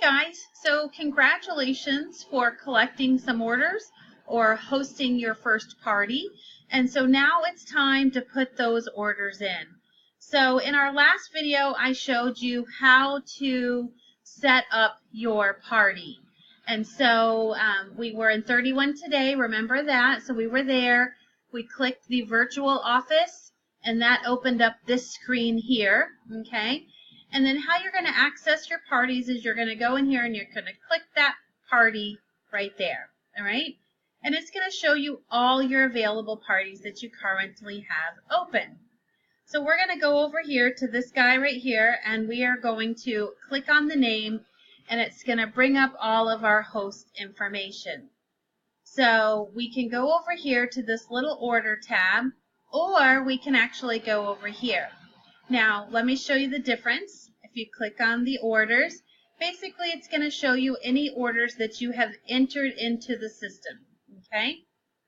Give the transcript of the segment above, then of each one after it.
guys, so congratulations for collecting some orders or hosting your first party. And so now it's time to put those orders in. So in our last video, I showed you how to set up your party. And so we were in 31 today, remember that? So we were there, we clicked the virtual office, and that opened up this screen here, okay? And then how you're going to access your parties is you're going to go in here and you're going to click that party right there, all right? And it's going to show you all your available parties that you currently have open. So we're going to go over here to this guy right here, and we are going to click on the name, and it's going to bring up all of our host information. So we can go over here to this little order tab, or we can actually go over here. Now, let me show you the difference. If you click on the orders, basically it's going to show you any orders that you have entered into the system, okay?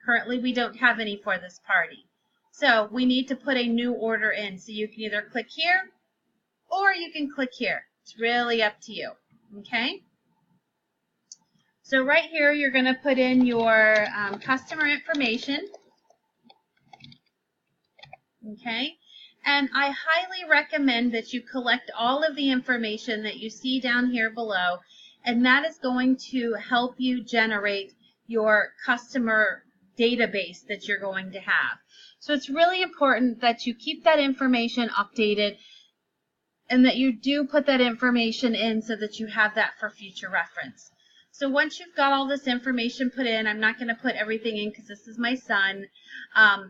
Currently, we don't have any for this party. So we need to put a new order in. So you can either click here or you can click here. It's really up to you, okay? So right here, you're going to put in your customer information, okay? And I highly recommend that you collect all of the information that you see down here below, and that is going to help you generate your customer database that you're going to have. So it's really important that you keep that information updated and that you do put that information in so that you have that for future reference. So once you've got all this information put in, I'm not going to put everything in because this is my son,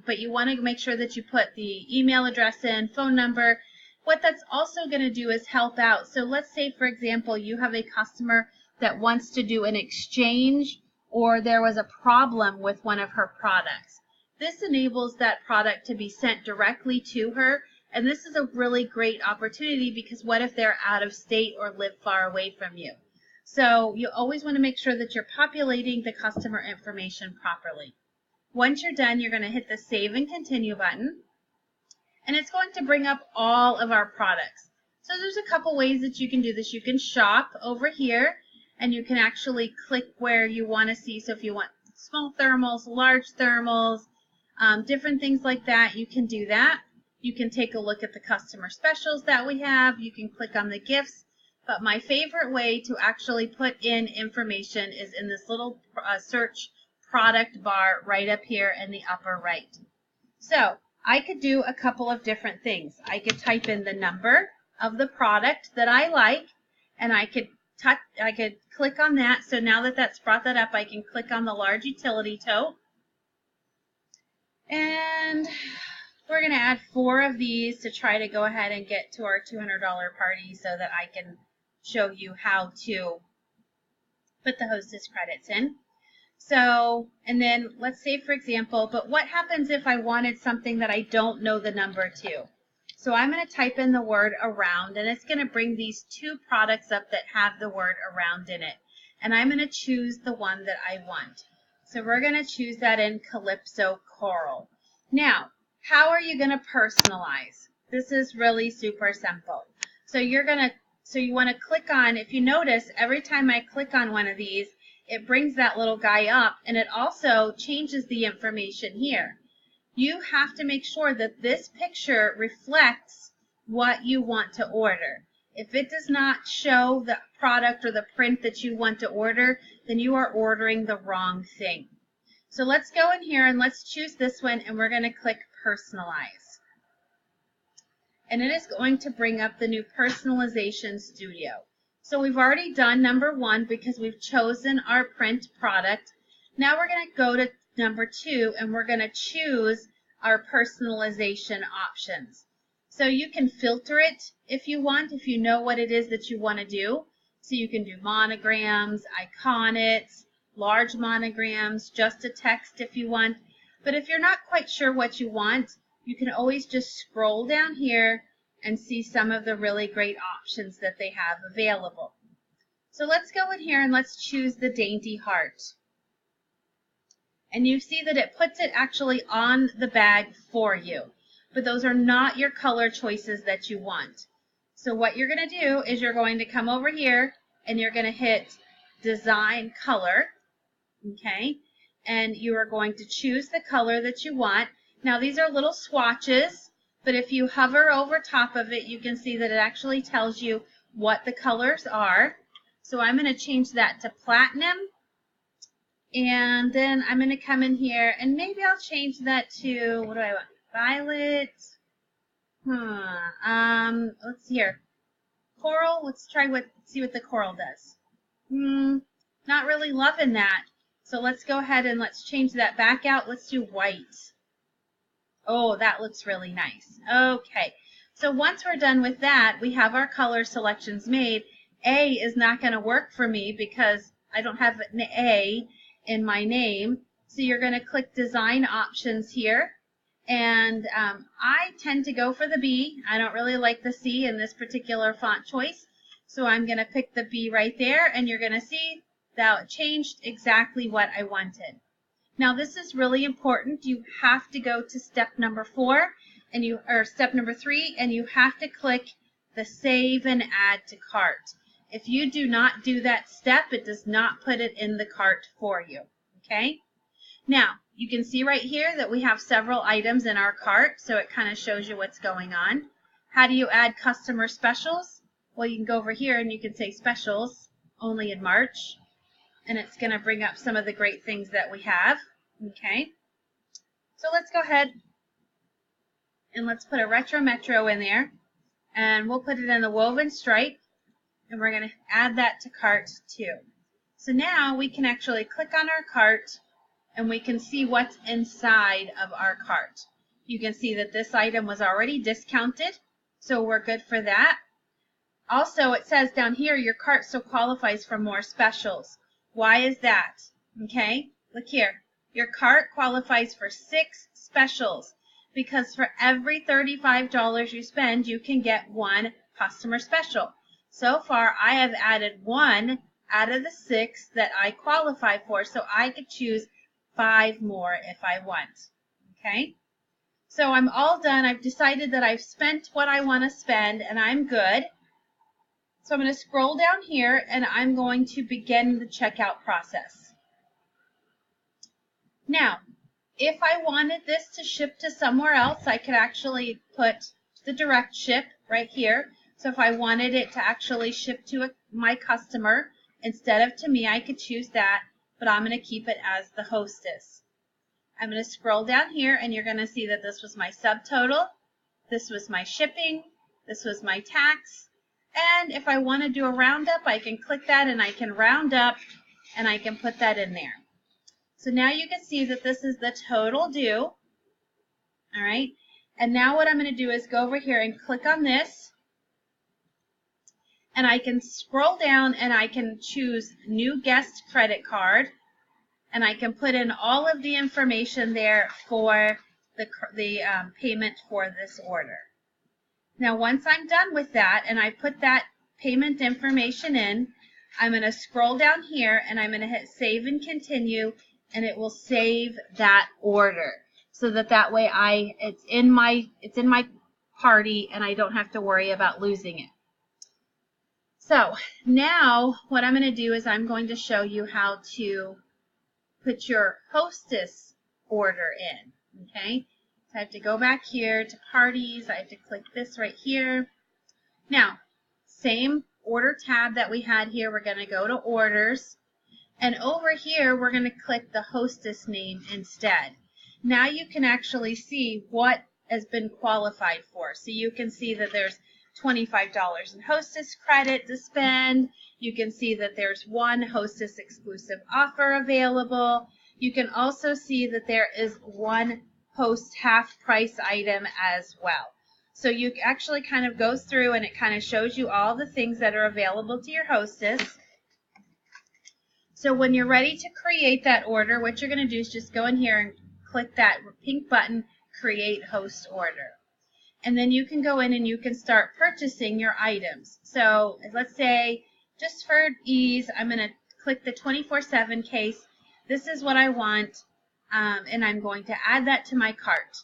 but you want to make sure that you put the email address in, phone number. What that's also going to do is help out. So let's say, for example, you have a customer that wants to do an exchange, or there was a problem with one of her products. This enables that product to be sent directly to her, and this is a really great opportunity because what if they're out of state or live far away from you? So you always want to make sure that you're populating the customer information properly. Once you're done, you're going to hit the Save and Continue button, and it's going to bring up all of our products. So there's a couple ways that you can do this. You can shop over here, and you can actually click where you want to see. So if you want small thermals, large thermals, different things like that, you can do that. You can take a look at the customer specials that we have. You can click on the gifts. But my favorite way to actually put in information is in this little search product bar right up here in the upper right. So I could do a couple of different things. I could type in the number of the product that I like, and I could click on that. So now that that's brought that up, I can click on the large utility tote. And we're going to add 4 of these to try to go ahead and get to our $200 party so that I can show you how to put the hostess credits in. So, and then let's say, for example, but what happens if I wanted something that I don't know the number to? So I'm going to type in the word around, and it's going to bring these 2 products up that have the word around in it. And I'm going to choose the one that I want. So we're going to choose that in Calypso Coral. Now, how are you going to personalize? This is really super simple. So you want to click on, if you notice, every time I click on one of these, it brings that little guy up, and it also changes the information here. You have to make sure that this picture reflects what you want to order. If it does not show the product or the print that you want to order, then you are ordering the wrong thing. So let's go in here and let's choose this one, and we're going to click Personalize. And it is going to bring up the new Personalization Studio. So we've already done number 1 because we've chosen our print product. Now we're going to go to number 2, and we're going to choose our personalization options. So you can filter it if you want, if you know what it is that you want to do. So you can do monograms, iconics, large monograms, just a text if you want. But if you're not quite sure what you want, you can always just scroll down here and see some of the really great options that they have available. So let's go in here and let's choose the Dainty Heart. And you see that it puts it actually on the bag for you. But those are not your color choices that you want. So what you're going to do is you're going to come over here and you're going to hit design color, okay? And you are going to choose the color that you want. Now these are little swatches, but if you hover over top of it, you can see that it actually tells you what the colors are. So I'm going to change that to platinum, and then I'm going to come in here and maybe I'll change that to, what do I want? Violet. Let's see here. Coral. Let's try see what the coral does. Not really loving that. So let's go ahead and let's change that back out. Let's do white. Oh, that looks really nice. Okay. So once we're done with that, we have our color selections made. A is not going to work for me because I don't have an A in my name. So you're going to click design options here. And I tend to go for the B. I don't really like the C in this particular font choice. So I'm going to pick the B right there, and you're going to see that it changed exactly what I wanted. Now this is really important. You have to go to step number 4 or step number 3, and you have to click the save and add to cart. If you do not do that step, it does not put it in the cart for you. Okay? Now, you can see right here that we have several items in our cart, so it kind of shows you what's going on. How do you add customer specials? Well, you can go over here and you can say specials only in March, and it's going to bring up some of the great things that we have. Okay, so let's go ahead and let's put a retro metro in there, and we'll put it in the woven stripe, and we're going to add that to cart too. So now we can actually click on our cart, and we can see what's inside of our cart. You can see that this item was already discounted, so we're good for that. Also, it says down here, your cart still qualifies for more specials. Why is that? Okay, look here. Your cart qualifies for 6 specials because for every $35 you spend, you can get 1 customer special. So far, I have added 1 out of the 6 that I qualify for, so I could choose 5 more if I want. Okay, so I'm all done. I've decided that I've spent what I want to spend, and I'm good. So I'm going to scroll down here, and I'm going to begin the checkout process. Now, if I wanted this to ship to somewhere else, I could actually put the direct ship right here. So if I wanted it to actually ship to my customer instead of to me, I could choose that, but I'm going to keep it as the hostess. I'm going to scroll down here, and you're going to see that this was my subtotal, this was my shipping, this was my tax, and if I want to do a roundup, I can click that and I can round up and I can put that in there. So now you can see that this is the total due. All right. And now what I'm going to do is go over here and click on this. And I can scroll down and I can choose new guest credit card. And I can put in all of the information there for the payment for this order. Now, once I'm done with that and I put that payment information in, I'm going to scroll down here and I'm going to hit save and continue, and it will save that order so that way it's in my party and I don't have to worry about losing it. So now what I'm going to do is I'm going to show you how to put your hostess order in. Okay. I have to go back here to parties. I have to click this right here. Now, same order tab that we had here. We're going to go to orders. And over here, we're going to click the hostess name instead. Now you can actually see what has been qualified for. So you can see that there's $25 in hostess credit to spend. You can see that there's 1 hostess exclusive offer available. You can also see that there is 1 host half price item as well. So you actually kind of goes through and it kind of shows you all the things that are available to your hostess. So when you're ready to create that order, what you're going to do is just go in here and click that pink button, create host order. And then you can go in and you can start purchasing your items. So let's say, just for ease, I'm going to click the 24/7 case. This is what I want. And I'm going to add that to my cart.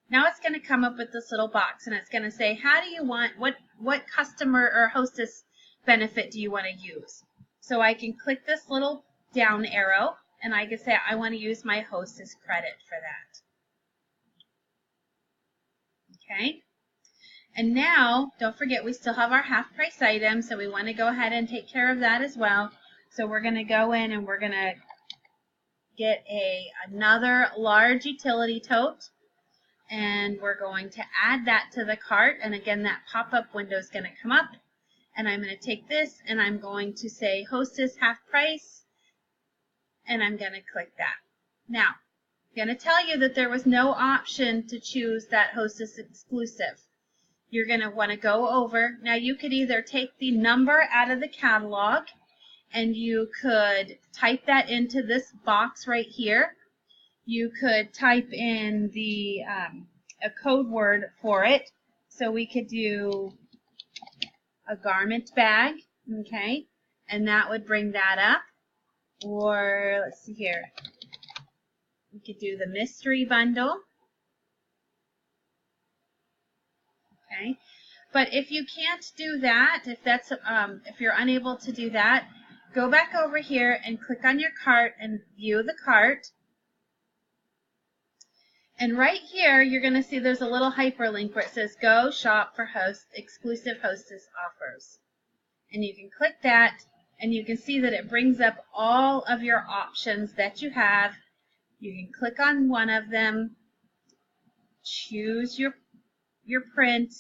Now it's going to come up with this little box, and it's going to say, how do you want, what customer or hostess benefit do you want to use? So I can click this little down arrow and I can say I want to use my hostess credit for that. Okay. And now, don't forget, we still have our half price item, so we want to go ahead and take care of that as well. So we're going to go in and we're going to get another large utility tote, and we're going to add that to the cart. And again, that pop-up window is going to come up, and I'm going to take this and I'm going to say hostess half price, and I'm going to click that. Now, I'm going to tell you that there was no option to choose that hostess exclusive. You're going to want to go over. Now, you could either take the number out of the catalog and you could type that into this box right here. You could type in the a code word for it. So we could do a garment bag, okay, and that would bring that up. Or let's see here. We could do the mystery bundle. Okay. But if you can't do that, if you're unable to do that, go back over here and click on your cart and view the cart. And right here, you're going to see there's a little hyperlink where it says go shop for exclusive hostess offers. And you can click that and you can see that it brings up all of your options that you have. You can click on one of them, choose your print,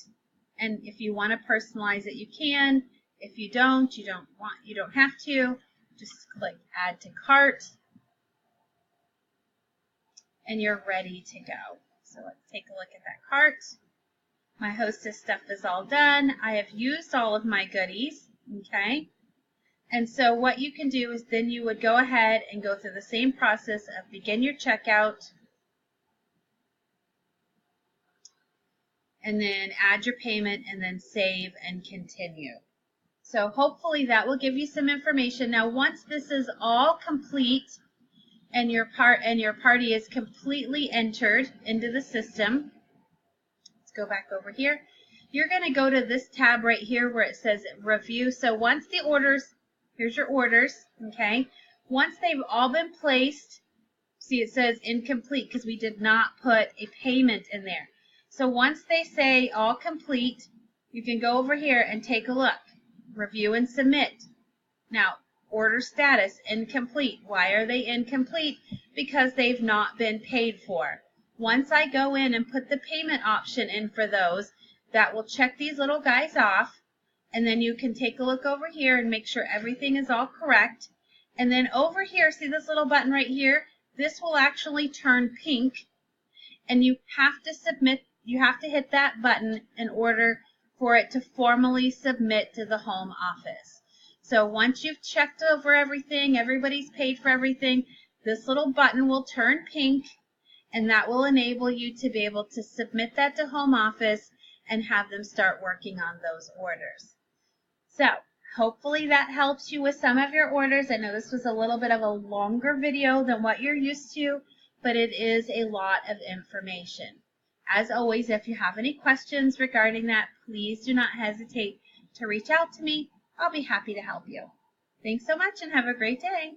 and if you want to personalize it, you can. If you don't, you don't have to. Just click add to cart and you're ready to go. So let's take a look at that cart. My hostess stuff is all done. I have used all of my goodies, okay? And so what you can do is then you would go ahead and go through the same process of begin your checkout, and then add your payment, and then save and continue. So hopefully that will give you some information. Now, once this is all complete and your party is completely entered into the system, let's go back over here. You're going to go to this tab right here where it says review. So once the orders, here's your orders, okay? Once they've all been placed, see it says incomplete because we did not put a payment in there. So once they say all complete, you can go over here and take a look. Review and submit. Now, order status, incomplete. Why are they incomplete? Because they've not been paid for. Once I go in and put the payment option in for those, that will check these little guys off. And then you can take a look over here and make sure everything is all correct. And then over here, see this little button right here? This will actually turn pink. And you have to submit. You have to hit that button in order for it to formally submit to the home office. So once you've checked over everything, everybody's paid for everything, this little button will turn pink, and that will enable you to be able to submit that to home office and have them start working on those orders. So hopefully that helps you with some of your orders. I know this was a little bit of a longer video than what you're used to, but it is a lot of information. As always, if you have any questions regarding that, please do not hesitate to reach out to me. I'll be happy to help you. Thanks so much and have a great day.